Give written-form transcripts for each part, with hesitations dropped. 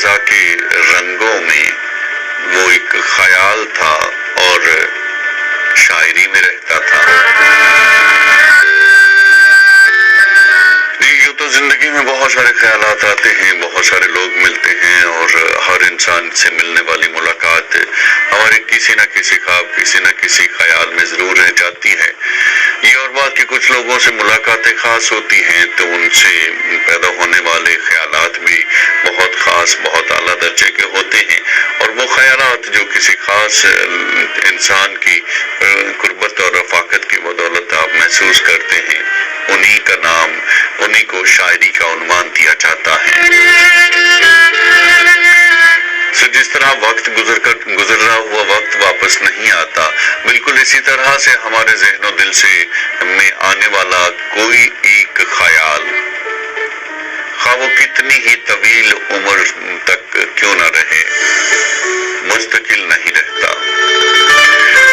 فضا کے رنگوں میں وہ ایک خیال تھا اور شاعری میں رہتا تھا۔ یوں تو زندگی میں بہت سارے خیالات آتے ہیں، بہت سارے لوگ ملتے ہیں، اور ہر انسان سے ملنے والی ملاقات ہمارے کسی نہ کسی خواب، کسی نہ کسی خیال میں ضرور رہ جاتی ہے۔ یہ اور بات کہ کچھ لوگوں سے ملاقاتیں خاص ہوتی ہیں تو ان سے پیدا ہونے والے خیالات بھی بہت خاص، بہت اعلیٰ درجے کے ہوتے ہیں، اور وہ خیالات جو کسی خاص انسان کی قربت اور رفاقت کی بدولت آپ محسوس کرتے ہیں، انہی کا نام، انہی کو شاعری کا عنوان دیا جاتا ہے۔ جس طرح وقت گزر رہا ہوا وقت واپس نہیں آتا، بالکل اسی طرح سے ہمارے ذہن و دل سے میں آنے والا کوئی ایک خیال، خواہ وہ کتنی ہی طویل عمر تک کیوں نہ رہے، مستقل نہیں رہتا،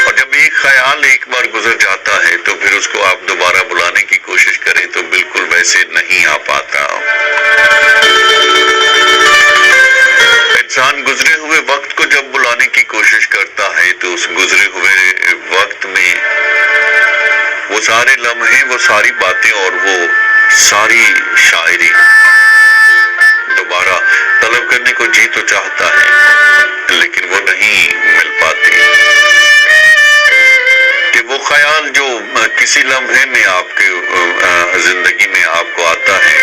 اور جب ایک خیال ایک بار گزر جاتا ہے تو پھر اس کو آپ دوبارہ بلانے کی کوشش کریں تو بالکل ویسے نہیں آ پاتا۔ انسان گزرے ہوئے وقت کو جب بلانے کی کوشش کرتا ہے تو اس گزرے ہوئے وقت میں وہ سارے لمحے، وہ ساری باتیں اور وہ ساری شاعری دوبارہ طلب کرنے کو جی تو چاہتا ہے، لیکن وہ نہیں مل پاتی۔ کہ وہ خیال جو کسی لمحے میں آپ کے زندگی میں آپ کو آتا ہے،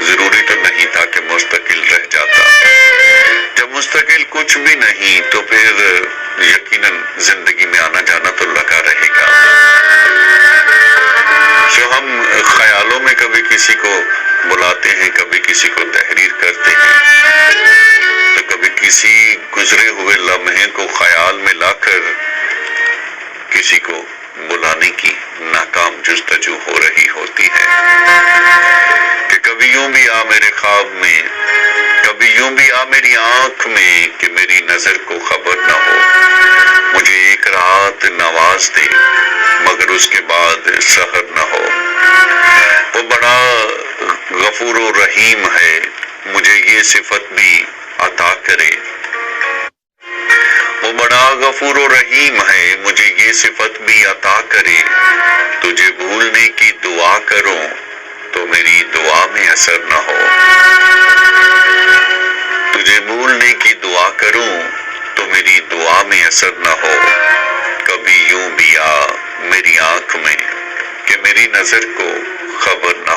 ضروری تو نہیں تھا کہ مستقل رہ جاتا۔ جب مستقل کچھ بھی نہیں تو پھر یقیناً زندگی میں آنا جانا تو لگا رہے گا۔ جو ہم خیالوں میں کبھی کسی کو بلاتے ہیں، کبھی کسی کو تحریر کرتے ہیں، تو کبھی کسی گزرے ہوئے لمحے کو خیال میں لا کر کسی کو بلانے کی ناکام جستجو ہو رہی ہوتی ہے۔ کہ کبھی یوں بھی آ میرے خواب میں، کبھی یوں بھی آ میری آنکھ میں، کہ میری نظر کو خبر نہ ہو، مجھے ایک رات نواز دے مگر اس کے بعد سحر نہ ہو۔ وہ بڑا غفور و رحیم ہے، مجھے یہ صفت بھی عطا کرے۔ وہ بڑا غفور و رحیم ہے، مجھے یہ صفت بھی عطا کرے۔ تجھے بھولنے کی دعا کروں تو میری دعا میں اثر نہ ہو۔ تجھے بھولنے کی دعا کروں تو میری دعا میں اثر نہ ہو۔ کبھی یوں بھی آ میری آنکھ میں، کہ میری نظر کو خبر نہ